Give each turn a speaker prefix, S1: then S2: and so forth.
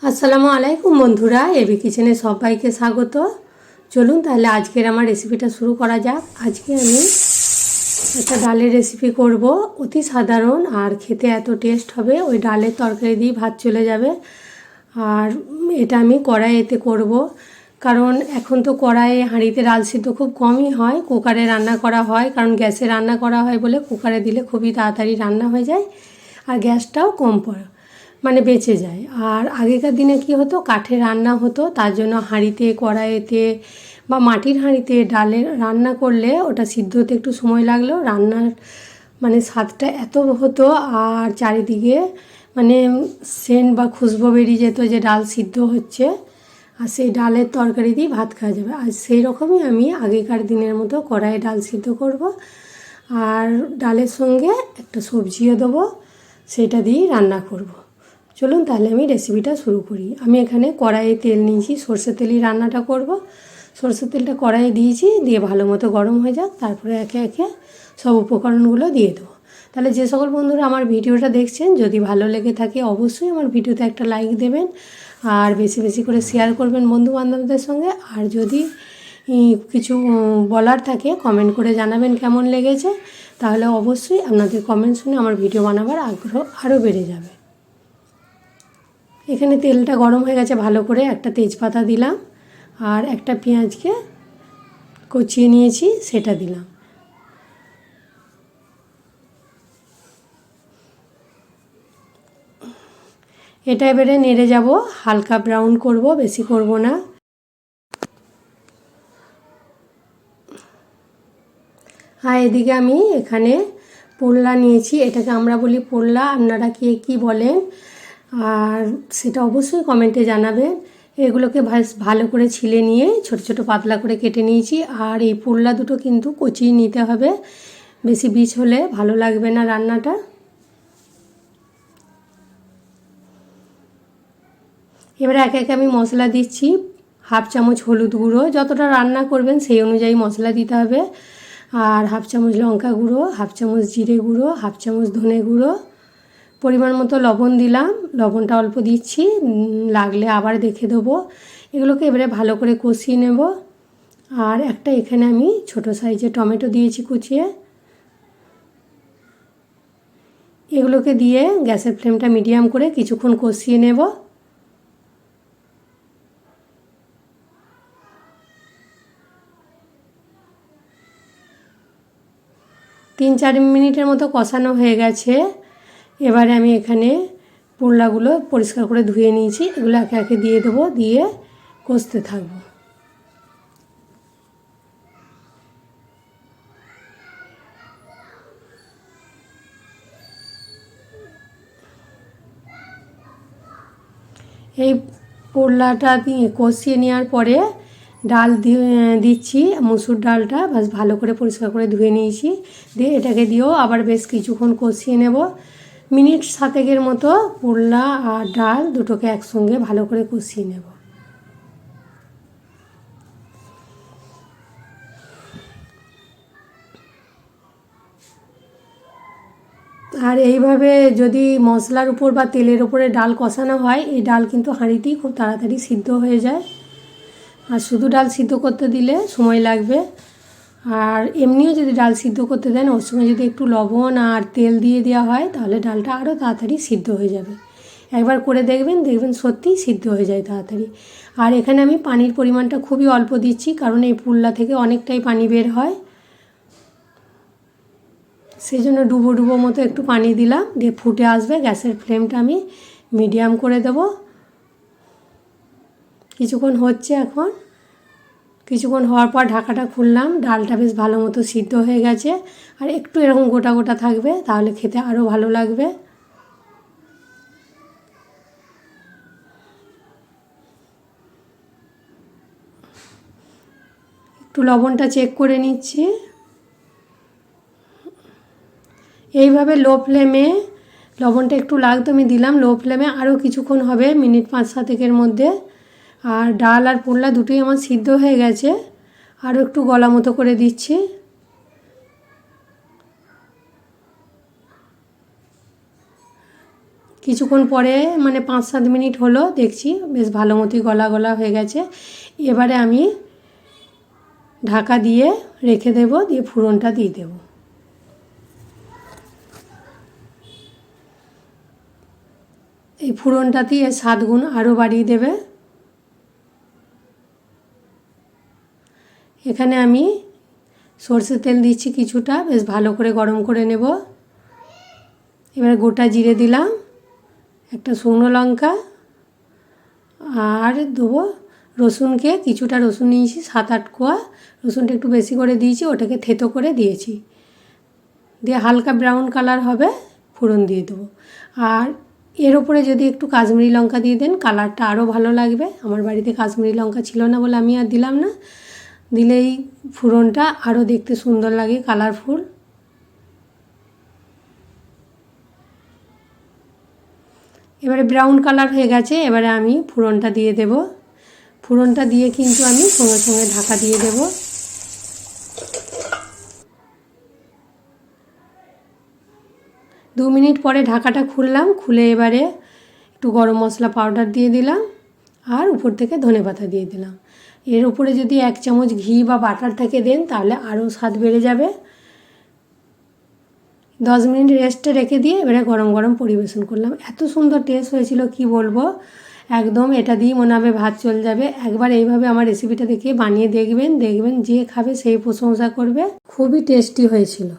S1: আসসালামু আলাইকুম বন্ধুরা, এবি কিচেনে সবাইকে স্বাগত। চলুন তাহলে আজকের আমার রেসিপিটা শুরু করা যাক। আজকে আমি একটা ডালের রেসিপি করব, অতি সাধারণ আর খেতে এত টেস্ট হবে, ওই ডালের তরকারি দিয়ে ভাত চলে যাবে। আর এটা আমি কড়াইতে করব, কারণ এখন তো কড়াইয়ে হাঁড়িতে ডাল সিদ্ধ খুব কমই হয়, কুকারে রান্না করা হয়, কারণ গ্যাসে রান্না করা হয় বলে কুকারে দিলে খুবই তাড়াতাড়ি রান্না হয়ে যায় আর গ্যাসটাও কম পড়ে, মানে বেঁচে যায়। আর আগেকার দিনে কি হতো, কাঠে রান্না হতো, তার জন্য হাঁড়িতে কড়াইতে বা মাটির হাঁড়িতে ডালের রান্না করলে ওটা সিদ্ধ হতে একটু সময় লাগলেও রান্নার মানে স্বাদটা এত হতো, আর চারিদিকে মানে সেন্ট বা খুশবু বেরিয়ে যেত যে ডাল সিদ্ধ হচ্ছে, আর সেই ডালের তরকারি দিয়ে ভাত খাওয়া যাবে। আর সেই রকমই আমি আগেকার দিনের মতো কড়াইয়ে ডাল সিদ্ধ করব, আর ডালের সঙ্গে একটা সবজিও দেবো, সেটা দিয়েই রান্না করব। চলুন তাহলে আমি রেসিপিটা শুরু করি। আমি এখানে কড়াইয়ে তেল নিয়েছি, সরষের তেলেই রান্নাটা করব। সরষের তেলটা কড়াইয়ে দিয়েছি, দিয়ে ভালো মতো গরম হয়ে যাক, তারপরে একে একে সব উপকরণগুলো দিয়ে দেবো। তাহলে যে সকল বন্ধুরা আমার ভিডিওটা দেখছেন, যদি ভালো লেগে থাকে অবশ্যই আমার ভিডিওতে একটা লাইক দেবেন, আর বেশি বেশি করে শেয়ার করবেন বন্ধু বান্ধবদের সঙ্গে। আর যদি কিছু বলার থাকে কমেন্ট করে জানাবেন কেমন লেগেছে, তাহলে অবশ্যই আপনাদের কমেন্ট শুনে আমার ভিডিও বানাবার আগ্রহ আরও বেড়ে যাবে। এখানে তেলটা গরম হয়ে গেছে ভালো করে, একটা তেজপাতা দিলাম আর একটা পেঁয়াজকে কচিয়ে নিয়েছি সেটা দিলাম। এটা এবারে নেড়ে যাব, হালকা ব্রাউন করব, বেশি করব না। আর এদিকে আমি এখানে পোল্লা নিয়েছি, এটাকে আমরা বলি পোল্লা, আপনারা কে কী বলেন আর সেটা অবশ্যই কমেন্টে জানাবেন। এগুলোকে ভালো করে ছিলে নিয়ে ছোট ছোট পাতলা করে কেটে নিয়েছি। আর এই পোল্লা দুটো কিন্তু কচিয়ে নিতে হবে, বেশি বীজ হলে ভালো লাগবে না রান্নাটা। এবারে একে একে আমি মশলা দিচ্ছি। হাফ চামচ হলুদ গুঁড়ো, যতটা রান্না করবেন সেই অনুযায়ী মশলা দিতে হবে। আর হাফ চামচ লঙ্কা গুঁড়ো, হাফ চামচ জিরে গুঁড়ো, হাফ চামচ ধনে গুঁড়ো, পরিমাণ মতো লবণ দিলাম, লবণটা অল্প দিচ্ছি, লাগলে আবার দেখে দেবো। এগুলোকে এবারে ভালো করে কষিয়ে নেব। আর একটা এখানে আমি ছোট সাইজের টমেটো দিয়েছি কুচিয়ে। এগুলোকে দিয়ে গ্যাসের ফ্লেমটা মিডিয়াম করে কিছুক্ষণ কষিয়ে নেব। 3-4 মিনিটের মতো কষানো হয়ে গেছে। এবারে আমি এখানে পোল্লাগুলো পরিষ্কার করে ধুয়ে নিয়েছি, এগুলো একে একে দিয়ে দেবো, দিয়ে কষতে থাকবো। এই পোল্লাটা দিয়ে কষিয়ে নেওয়ার পরে ডাল দিচ্ছি, মুসুর ডালটা বেশ ভালো করে পরিষ্কার করে ধুয়ে নিয়েছি, দিয়ে এটাকে দিয়েও আবার বেশ কিছুক্ষণ কষিয়ে নেব। মিনিট 7 মতো পোল্লা আর ডাল দুটোকে একসঙ্গে ভালো করে কষিয়ে নেব। আর এইভাবে যদি মশলার উপর বা তেলের উপরে ডাল কষানো হয়, এই ডাল কিন্তু হাঁড়িতেই খুব তাড়াতাড়ি সিদ্ধ হয়ে যায়। আর শুধু ডাল সিদ্ধ করতে দিলে সময় লাগবে, আর এমনিও যদি ডাল সিদ্ধ করতে দেন ওর সঙ্গে যদি একটু লবণ আর তেল দিয়ে দেওয়া হয়, তাহলে ডালটা আরও তাড়াতাড়ি সিদ্ধ হয়ে যাবে। একবার করে দেখবেন, দেখবেন সত্যিই সিদ্ধ হয়ে যায় তাড়াতাড়ি। আর এখানে আমি পানির পরিমাণটা খুবই অল্প দিচ্ছি, কারণ এই পোল্লা থেকে অনেকটাই পানি বের হয়, সেই জন্য ডুবো ডুবো মতো একটু পানি দিলাম, দিয়ে ফুটে আসবে। গ্যাসের ফ্লেমটা আমি মিডিয়াম করে দেব। কিছুক্ষণ হচ্ছে, এখন কিছুক্ষণ হওয়ার পর ঢাকাটা খুললাম, ডালটা বেশ ভালো মতো সিদ্ধ হয়ে গেছে। আর একটু এরকম গোটা গোটা থাকবে, তাহলে খেতে আরও ভালো লাগবে। একটু লবণটা চেক করে নিচ্ছি। এইভাবে লো ফ্লেমে লবণটা একটু লাগতো, আমি দিলাম। লো ফ্লেমে আরও কিছুক্ষণ হবে, মিনিট 5-7 মধ্যে। আর ডাল আর পোল্লা দুটোই আমার সিদ্ধ হয়ে গেছে, আরও একটু গলা মতো করে দিচ্ছি। কিছুক্ষণ পরে মানে 5-7 মিনিট হলো, দেখছি বেশ ভালো মতোই গলা গলা হয়ে গেছে। এবারে আমি ঢাকা দিয়ে রেখে দেব, দিয়ে ফোড়নটা দিয়ে দেব। এই ফোড়নটাতেই এর স্বাদ গুণ আরও বাড়িয়ে দেবে। এখানে আমি সরষের তেল দিচ্ছি কিছুটা, বেশ ভালো করে গরম করে নেব। এবারে গোটা জিরে দিলাম, একটা শুকনো লঙ্কা, আর দেবো রসুনকে, কিছুটা রসুন নিয়েছি 7-8 কোয়া, রসুনটা একটু বেশি করে দিয়েছি, ওটাকে থেতো করে দিয়েছি। দিয়ে হালকা ব্রাউন কালার হবে, ফোড়ন দিয়ে দেবো। আর এর ওপরে যদি একটু কাশ্মীরি লঙ্কা দিয়ে দেন, কালারটা আরও ভালো লাগবে। আমার বাড়িতে কাশ্মীরি লঙ্কা ছিল না বলে আমি আর দিলাম না, দিলেই ফোড়নটা আরও দেখতে সুন্দর লাগে, কালারফুল। এবারে ব্রাউন কালার হয়ে গেছে, এবারে আমি ফোড়নটা দিয়ে দেব। ফোড়নটা দিয়ে কিন্তু আমি সঙ্গে সঙ্গে ঢাকা দিয়ে দেব। 2 মিনিট পরে ঢাকাটা খুললাম, খুলে এবারে একটু গরম মশলা পাউডার দিয়ে দিলাম, আর উপর থেকে ধনেপাতা দিয়ে দিলাম। এর উপরে যদি 1 চামচ ঘি বা বাটার থেকে দেন তাহলে আরও স্বাদ বেড়ে যাবে। 10 মিনিট রেস্টে রেখে দিয়ে এবারে গরম গরম পরিবেশন করলাম। এত সুন্দর টেস্ট হয়েছিল কি বলবো, একদম এটা দিয়ে মনে হবে ভাত চলে যাবে। একবার এইভাবে আমার রেসিপিটা দেখে বানিয়ে দেখবেন, দেখবেন যে খাবে সেই প্রশংসা করবে। খুবই টেস্টি হয়েছিল।